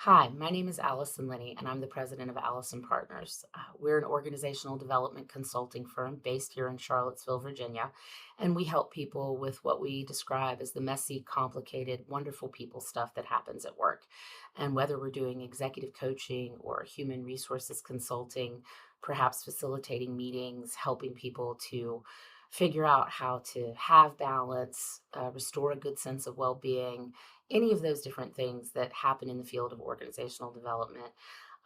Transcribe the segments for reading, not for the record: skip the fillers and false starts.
Hi, my name is Allison Linney, and I'm the president of Allison Partners. We're an organizational development consulting firm based here in Charlottesville, Virginia, and we help people with what we describe as the messy, complicated, wonderful people stuff that happens at work. And whether we're doing executive coaching or human resources consulting, perhaps facilitating meetings, helping people to figure out how to have balance, restore a good sense of well being, any of those different things that happen in the field of organizational development.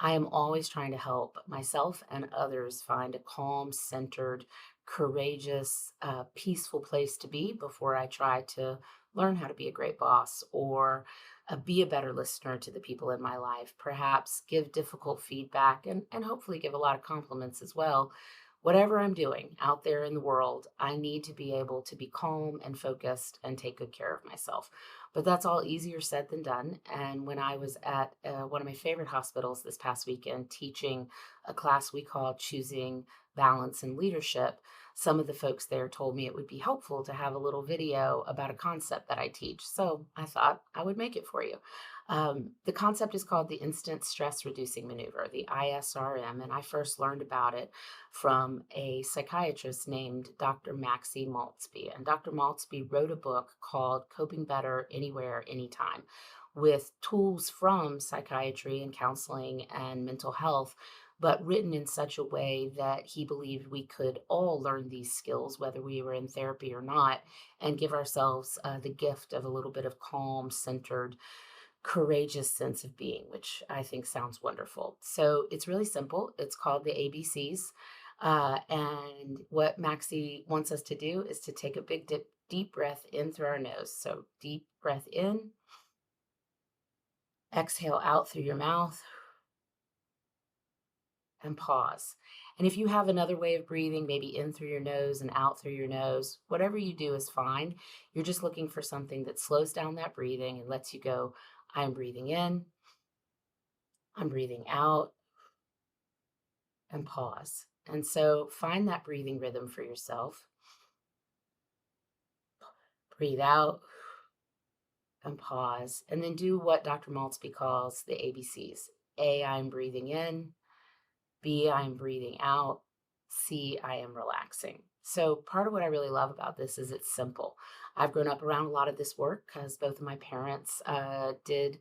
I am always trying to help myself and others find a calm, centered, courageous, peaceful place to be before I try to learn how to be a great boss or be a better listener to the people in my life, perhaps give difficult feedback and hopefully give a lot of compliments as well. Whatever I'm doing out there in the world, I need to be able to be calm and focused and take good care of myself. But that's all easier said than done. And when I was at one of my favorite hospitals this past weekend teaching a class we call Choosing Balance and Leadership, some of the folks there told me it would be helpful to have a little video about a concept that I teach. So I thought I would make it for you. The concept is called the Instant Stress Reducing Maneuver, the ISRM, and I first learned about it from a psychiatrist named Dr. Maxie Maltzby. And Dr. Maltzby wrote a book called Coping Better Anywhere, Anytime, with tools from psychiatry and counseling and mental health, but written in such a way that he believed we could all learn these skills, whether we were in therapy or not, and give ourselves the gift of a little bit of calm, centered, courageous sense of being, which I think sounds wonderful. So it's really simple. It's called the ABCs. And what Maxie wants us to do is to take a big deep breath in through our nose. So deep breath in, exhale out through your mouth, and pause. And if you have another way of breathing, maybe in through your nose and out through your nose, whatever you do is fine. You're just looking for something that slows down that breathing and lets you go, I'm breathing in, I'm breathing out, and pause. And so find that breathing rhythm for yourself. Breathe out and pause. And then do what Dr. Maltzby calls the ABCs. A, I'm breathing in. B, I'm breathing out. C, I am relaxing. So part of what I really love about this is it's simple. I've grown up around a lot of this work because both of my parents did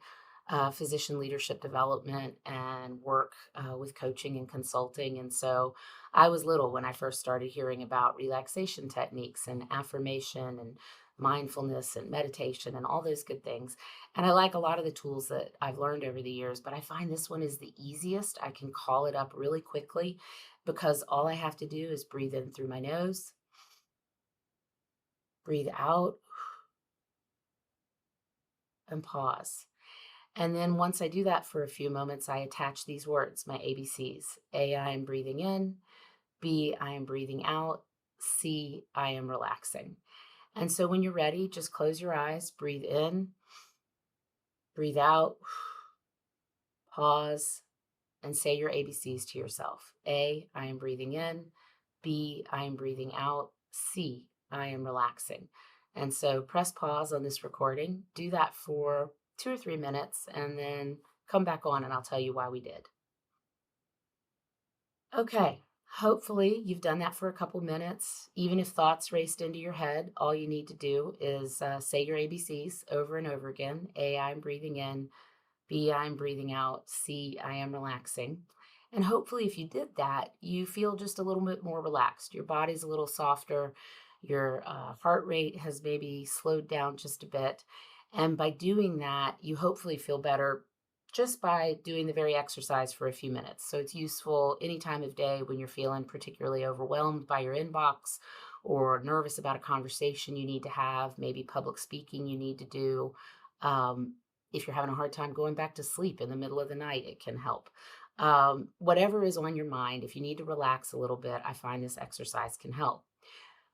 physician leadership development and work with coaching and consulting. And so I was little when I first started hearing about relaxation techniques and affirmation and mindfulness and meditation and all those good things. And I like a lot of the tools that I've learned over the years, but I find this one is the easiest. I can call it up really quickly because all I have to do is breathe in through my nose, breathe out, and pause. And then once I do that for a few moments, I attach these words, my ABCs. A, I am breathing in. B, I am breathing out. C, I am relaxing. And so when you're ready, just close your eyes, breathe in, breathe out, pause, and say your ABCs to yourself. A, I am breathing in. B, I am breathing out. C, I am relaxing. And so press pause on this recording. Do that for 2 or 3 minutes and then come back on and I'll tell you why we did. Okay. Hopefully you've done that for a couple minutes. Even if thoughts raced into your head, all you need to do is say your ABCs over and over again. A, I'm breathing in. B, I'm breathing out. C, I am relaxing. And hopefully, if you did that, you feel just a little bit more relaxed. Your body's a little softer. Your heart rate has maybe slowed down just a bit. And by doing that, you hopefully feel better just by doing the very exercise for a few minutes. So it's useful any time of day when you're feeling particularly overwhelmed by your inbox or nervous about a conversation you need to have, maybe public speaking you need to do. If you're having a hard time going back to sleep in the middle of the night, it can help. Whatever is on your mind, if you need to relax a little bit, I find this exercise can help.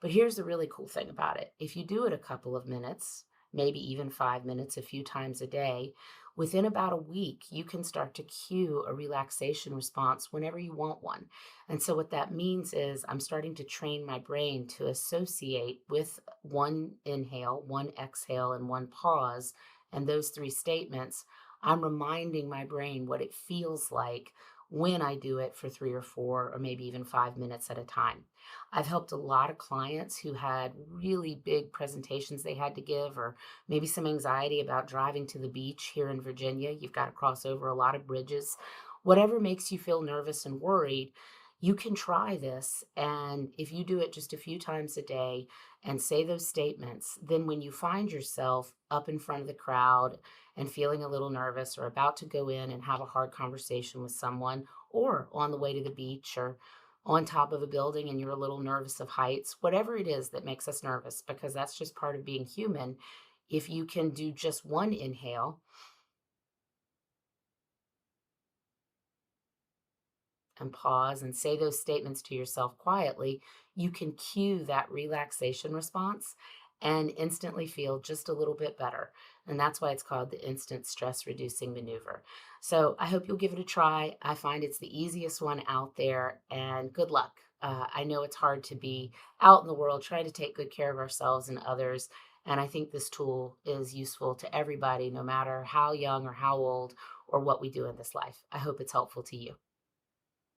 But here's the really cool thing about it. If you do it a couple of minutes, maybe even 5 minutes, a few times a day, within about a week, you can start to cue a relaxation response whenever you want one. And so, what that means is I'm starting to train my brain to associate with one inhale, one exhale, and one pause, and those three statements. I'm reminding my brain what it feels like when I do it for 3 or 4 or maybe even 5 minutes at a time. I've helped a lot of clients who had really big presentations they had to give, or maybe some anxiety about driving to the beach here in Virginia. You've got to cross over a lot of bridges. Whatever makes you feel nervous and worried, you can try this. And if you do it just a few times a day and say those statements, then when you find yourself up in front of the crowd and feeling a little nervous or about to go in and have a hard conversation with someone, or on the way to the beach, or on top of a building and you're a little nervous of heights, whatever it is that makes us nervous, because that's just part of being human. If you can do just one inhale and pause and say those statements to yourself quietly, you can cue that relaxation response and instantly feel just a little bit better. And that's why it's called the instant stress reducing maneuver. So I hope you'll give it a try. I find it's the easiest one out there, and good luck. I know it's hard to be out in the world trying to take good care of ourselves and others. And I think this tool is useful to everybody, no matter how young or how old or what we do in this life. I hope it's helpful to you.